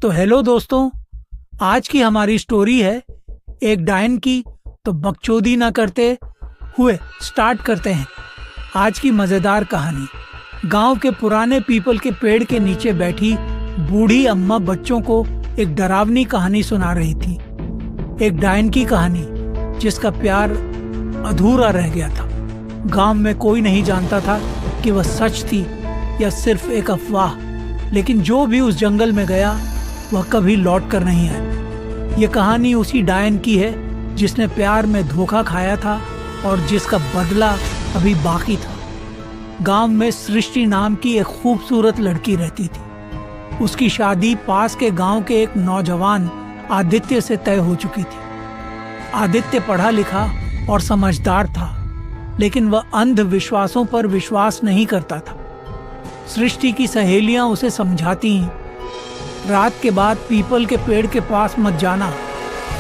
तो हेलो दोस्तों, आज की हमारी स्टोरी है एक डायन की। तो बकचोदी ना करते हुए स्टार्ट करते हैं आज की मज़ेदार कहानी। गांव के पुराने पीपल के पेड़ के नीचे बैठी बूढ़ी अम्मा बच्चों को एक डरावनी कहानी सुना रही थी। एक डायन की कहानी जिसका प्यार अधूरा रह गया था। गांव में कोई नहीं जानता था कि वह सच थी या सिर्फ एक अफवाह, लेकिन जो भी उस जंगल में गया वह कभी लौट कर नहीं आया। ये कहानी उसी डायन की है जिसने प्यार में धोखा खाया था और जिसका बदला अभी बाकी था। गांव में सृष्टि नाम की एक खूबसूरत लड़की रहती थी। उसकी शादी पास के गांव के एक नौजवान आदित्य से तय हो चुकी थी। आदित्य पढ़ा लिखा और समझदार था, लेकिन वह अंधविश्वासों पर विश्वास नहीं करता था। सृष्टि की सहेलियां उसे समझाती हैं, रात के बाद पीपल के पेड़ के पास मत जाना,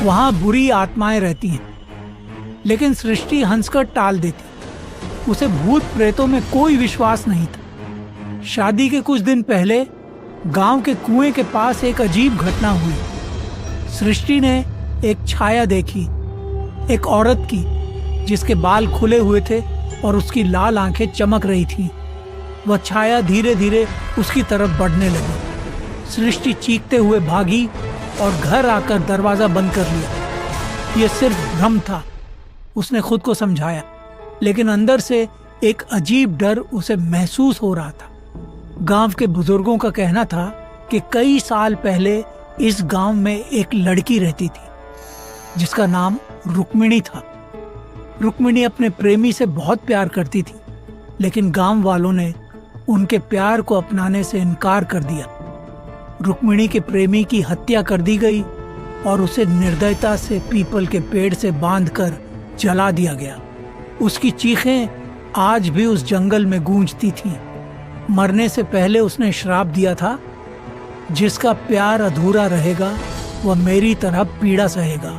वहां बुरी आत्माएं रहती हैं। लेकिन सृष्टि हंसकर टाल देती। उसे भूत प्रेतों में कोई विश्वास नहीं था। शादी के कुछ दिन पहले गांव के कुएं के पास एक अजीब घटना हुई। सृष्टि ने एक छाया देखी, एक औरत की जिसके बाल खुले हुए थे और उसकी लाल आंखें चमक रही थीं। वह छाया धीरे धीरे उसकी तरफ बढ़ने लगी। सृष्टि चीखते हुए भागी और घर आकर दरवाजा बंद कर लिया। यह सिर्फ भ्रम था, उसने खुद को समझाया, लेकिन अंदर से एक अजीब डर उसे महसूस हो रहा था। गांव के बुजुर्गों का कहना था कि कई साल पहले इस गांव में एक लड़की रहती थी जिसका नाम रुक्मिणी था। रुक्मिणी अपने प्रेमी से बहुत प्यार करती थी, लेकिन गांव वालों ने उनके प्यार को अपनाने से इनकार कर दिया। रुक्मिणी के प्रेमी की हत्या कर दी गई और उसे निर्दयता से पीपल के पेड़ से बांधकर जला दिया गया। उसकी चीखें आज भी उस जंगल में गूंजती थीं। मरने से पहले उसने श्राप दिया था, जिसका प्यार अधूरा रहेगा वह मेरी तरह पीड़ा सहेगा।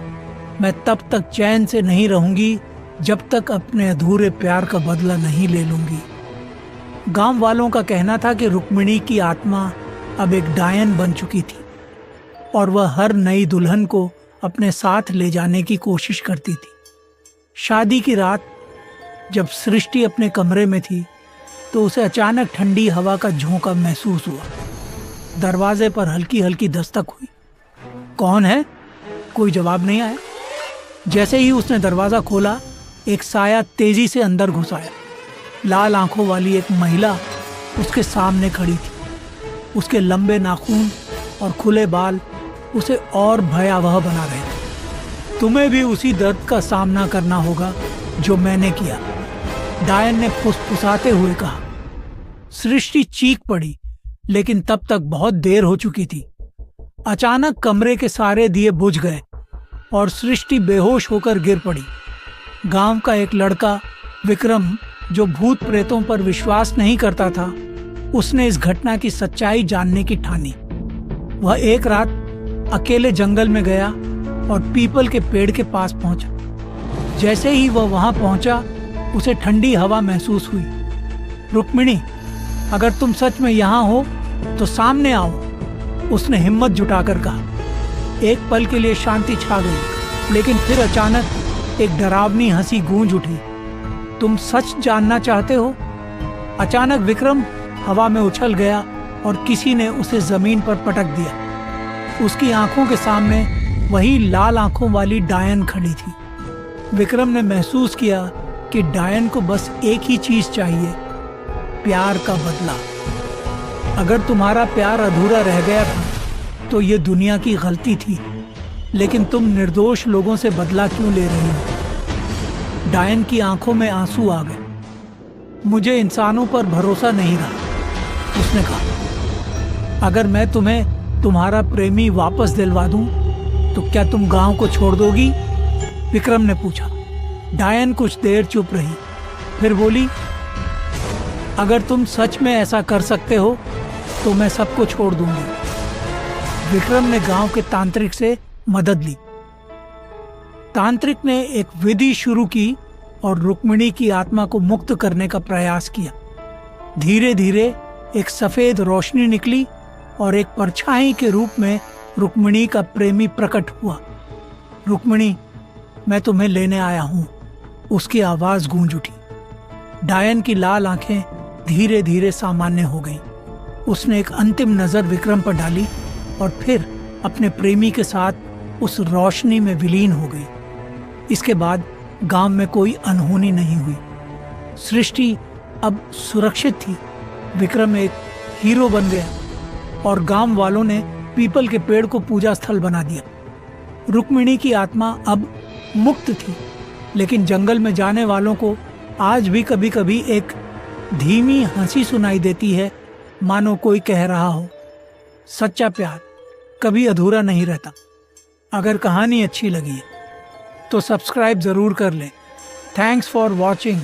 मैं तब तक चैन से नहीं रहूंगी जब तक अपने अधूरे प्यार का बदला नहीं ले लूंगी। गांव वालों का कहना था कि रुक्मिणी की आत्मा अब एक डायन बन चुकी थी और वह हर नई दुल्हन को अपने साथ ले जाने की कोशिश करती थी। शादी की रात जब सृष्टि अपने कमरे में थी तो उसे अचानक ठंडी हवा का झोंका महसूस हुआ। दरवाजे पर हल्की हल्की दस्तक हुई। कौन है? कोई जवाब नहीं आया। जैसे ही उसने दरवाज़ा खोला, एक साया तेजी से अंदर घुस आया। लाल आंखों वाली एक महिला उसके सामने खड़ी थी। उसके लंबे नाखून और खुले बाल उसे और भयावह बना रहे थे। तुम्हें भी उसी दर्द का सामना करना होगा जो मैंने किया, डायन ने फुसफुसाते हुए कहा। सृष्टि चीख पड़ी, लेकिन तब तक बहुत देर हो चुकी थी। अचानक कमरे के सारे दिए बुझ गए और सृष्टि बेहोश होकर गिर पड़ी। गांव का एक लड़का विक्रम, जो भूत प्रेतों पर विश्वास नहीं करता था, उसने इस घटना की सच्चाई जानने की ठानी। वह एक रात अकेले जंगल में गया और पीपल के पेड़ के पास पहुंचा। जैसे ही वह वहां पहुंचा, उसे ठंडी हवा महसूस हुई। रुक्मिणी, अगर तुम सच में यहाँ हो तो सामने आओ, उसने हिम्मत जुटाकर कहा। एक पल के लिए शांति छा गई, लेकिन फिर अचानक एक डरावनी हंसी गूंज उठी। तुम सच जानना चाहते हो? अचानक विक्रम हवा में उछल गया और किसी ने उसे जमीन पर पटक दिया। उसकी आंखों के सामने वही लाल आंखों वाली डायन खड़ी थी। विक्रम ने महसूस किया कि डायन को बस एक ही चीज चाहिए, प्यार का बदला। अगर तुम्हारा प्यार अधूरा रह गया था तो ये दुनिया की गलती थी, लेकिन तुम निर्दोष लोगों से बदला क्यों ले रही हो? डायन की आंखों में आंसू आ गए। मुझे इंसानों पर भरोसा नहीं रहा, उसने कहा। अगर मैं तुम्हें तुम्हारा प्रेमी वापस दिलवा दूं तो क्या तुम गांव को छोड़ दोगी? विक्रम ने पूछा। डायन कुछ देर चुप रही, फिर बोली, अगर तुम सच में ऐसा कर सकते हो तो मैं सबको छोड़ दूंगी। विक्रम ने गांव के तांत्रिक से मदद ली। तांत्रिक ने एक विधि शुरू की और रुक्मिणी की आत्मा को मुक्त करने का प्रयास किया। धीरे धीरे एक सफेद रोशनी निकली और एक परछाई के रूप में रुक्मिणी का प्रेमी प्रकट हुआ। रुक्मिणी, मैं तुम्हें लेने आया हूं, उसकी आवाज गूंज उठी। डायन की लाल आंखें धीरे धीरे सामान्य हो गईं। उसने एक अंतिम नजर विक्रम पर डाली और फिर अपने प्रेमी के साथ उस रोशनी में विलीन हो गई। इसके बाद गांव में कोई अनहोनी नहीं हुई। सृष्टि अब सुरक्षित थी। विक्रम एक हीरो बन गया और गांव वालों ने पीपल के पेड़ को पूजा स्थल बना दिया। रुक्मिणी की आत्मा अब मुक्त थी, लेकिन जंगल में जाने वालों को आज भी कभी कभी एक धीमी हंसी सुनाई देती है, मानो कोई कह रहा हो, सच्चा प्यार कभी अधूरा नहीं रहता। अगर कहानी अच्छी लगी है तो सब्सक्राइब जरूर कर लें। Thanks for watching.